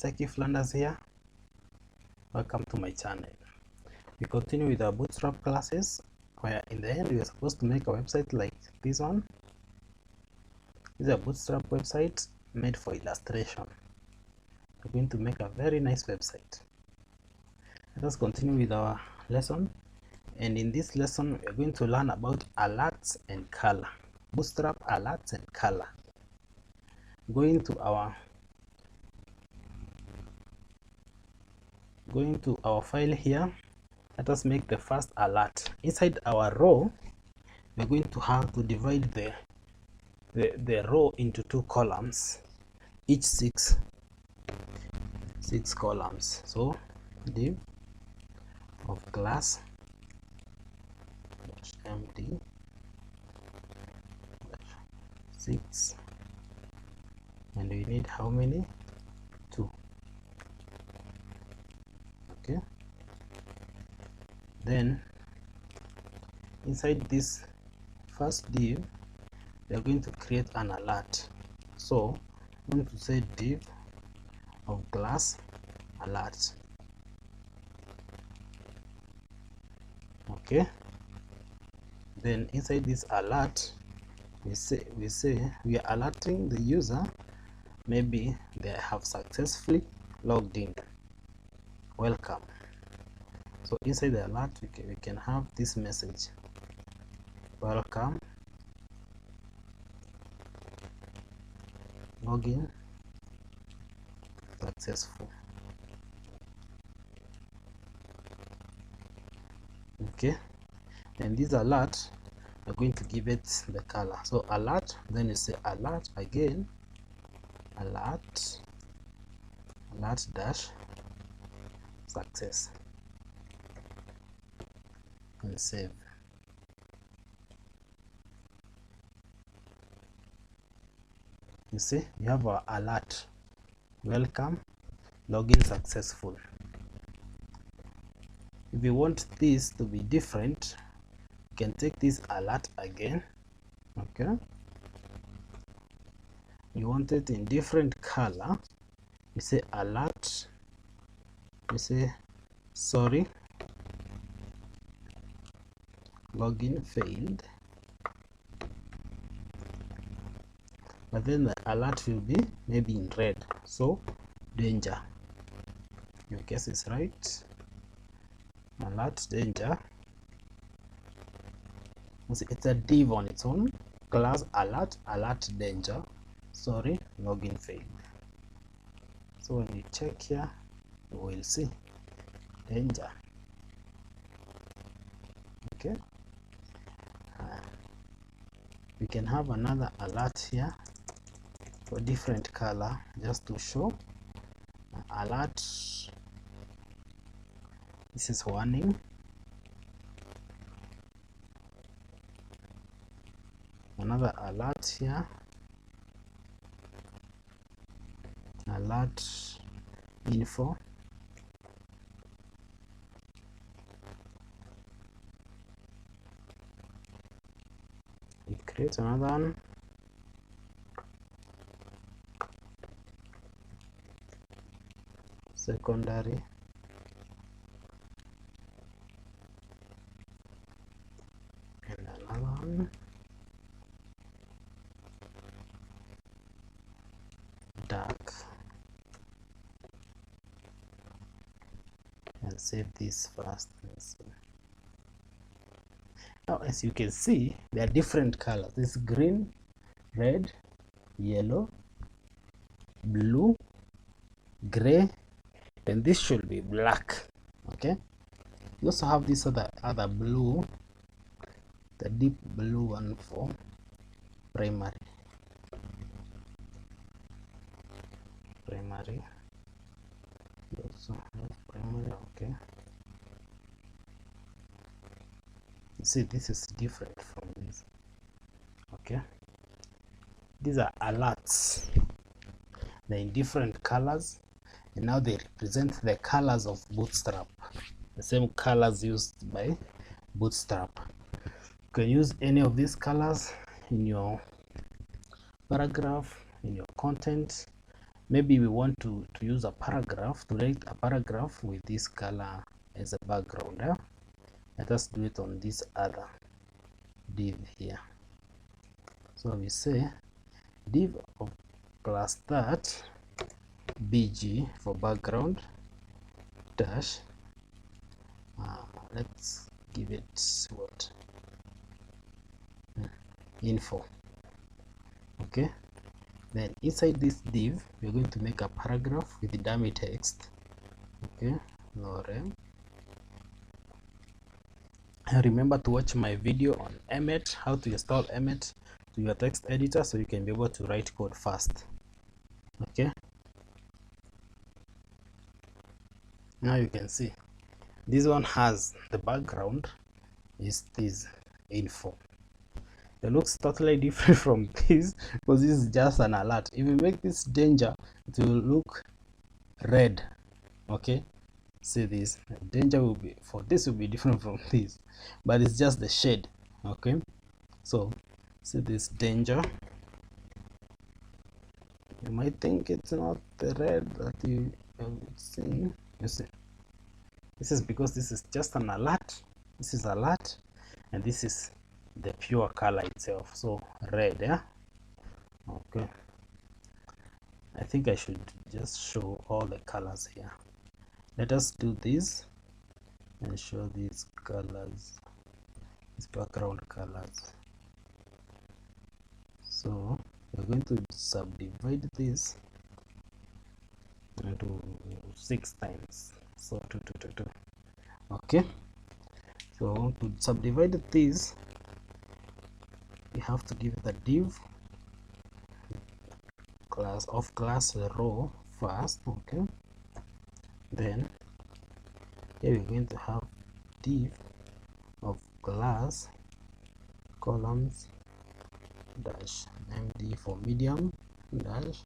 Techie Flanders here. Welcome to my channel. We continue with our Bootstrap classes, where in the end we are supposed to make a website like this one. This is a Bootstrap website made for illustration. We're going to make a very nice website. Let us continue with our lesson. And in this lesson, we're going to learn about alerts and color. Bootstrap alerts and color. Going to our file here, let us make the first alert. Inside our row, we're going to have to divide the row into 2 columns, each 6 columns. So div of class empty 6, and we need how many? 2. Okay, then inside this first div we are going to create an alert. So I'm going to say div of class alert. Okay, then inside this alert we say we are alerting the user, maybe they have successfully logged in. Welcome. So inside the alert we can have this message: welcome, login successful. Okay, and this alert we're going to give it the color. So alert, then you say alert again, alert dash success, and save. You see, you have our alert: welcome, login successful. If you want this to be different, you can take this alert again. Okay, you want it in different color, you say alert, you say sorry, login failed, but then the alert will be maybe in red, so danger. Your guess is right. Alert danger. It's a div on its own. Class alert danger. Sorry, login failed. So when you check here, you will see danger. Okay. We can have another alert here for different color, just to show. Alert, this is warning. Another alert here, alert info. We create another one, secondary, and another one, dark, and save this first. Now, as you can see, there are different colors. This is green, red, yellow, blue, gray, and this should be black. Okay, you also have this other blue, the deep blue one for primary. You also have primary. Okay, you see, this is different from this. Okay, these are alerts. They're in different colors, and now they represent the colors of Bootstrap, the same colors used by Bootstrap. You can use any of these colors in your paragraph, in your content, maybe we want to use a paragraph, to write a paragraph with this color as a background. Let us do it on this other div here. So we say div of class that bg for background dash, let's give it what, info. Okay, then inside this div we're going to make a paragraph with the dummy text. Okay, lorem. And remember to watch my video on Emmet, how to install Emmet to your text editor so you can be able to write code fast. Okay, now you can see this one has the background is this info. It looks totally different from this because this is just an alert. If you make this danger, it will look red. Okay, see this danger will be, for this will be different from this, but it's just the shade. Okay, so see this danger, you might think it's not the red that you have seen. You see, this is because this is just an alert. This is alert, and this is the pure color itself. So red, yeah. Okay, I think I should just show all the colors here. Let us do this and show these colors, these background colors. So we're going to subdivide this into 6 times. So 2, 2, 2, 2. Okay, so to subdivide this, we have to give the div class of class row first. Okay, then here we're going to have div of class columns dash md for medium dash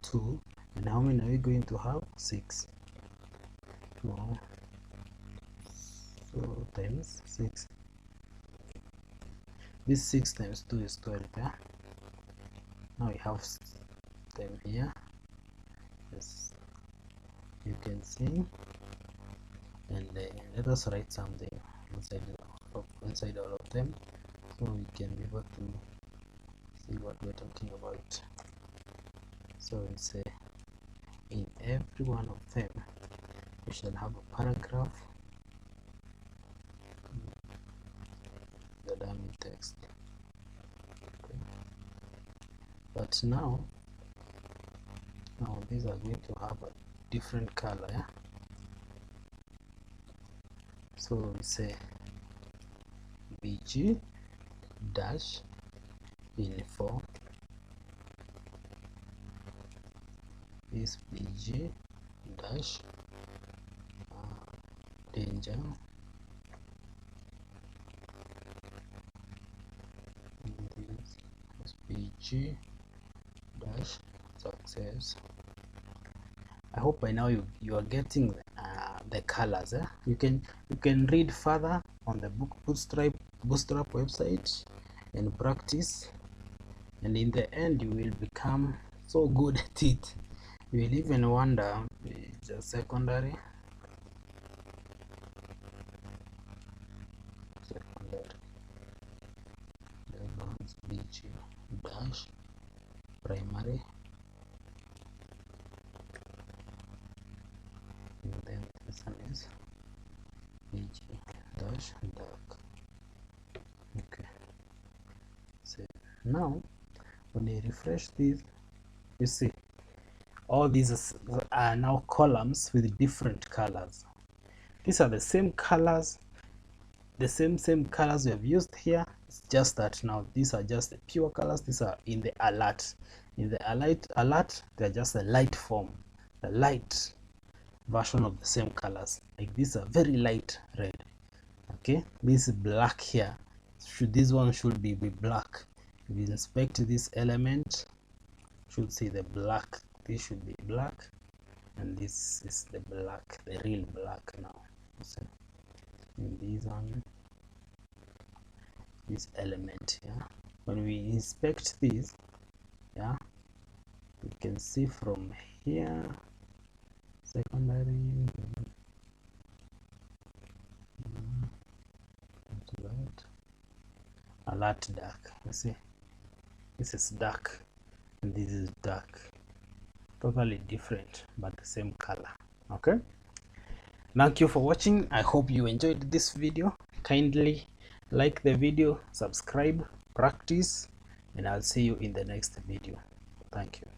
2, and how many are we going to have? 6. So times 6, this 6 times 2 is 12. Yeah, now we have them here, as you can see, and let us write something inside all of them so we can be able to see what we're talking about. So we say in every one of them we shall have a paragraph, the dummy text. Okay. But now these are going to have a different color. Yeah? So we say bg dash info is bg dash danger, and this is bg dash success. I hope by now you are getting the colors. You can read further on the Bootstrap website and practice, and in the end you will become so good at it. You will even wonder, just secondary bg dash primary, and then this one is bg dash dark. Okay, so now when you refresh this, you see all these are now columns with different colors. These are the same colors, the same colors we have used here. It's just that now these are just the pure colors. These are in the alert. In the alert, they're just a light form, the light version of the same colors. Like these are very light red. Okay, this black here, this one should be black. If you inspect this element, should see the black. This should be black, and this is the black, the real black now. So in this one, this element here, when we inspect this, yeah, You can see from here secondary light, a lot dark. You see, this is dark and this is dark, totally different but the same color. Okay, thank you for watching. I hope you enjoyed this video. Kindly like the video, subscribe, practice, and I'll see you in the next video. Thank you.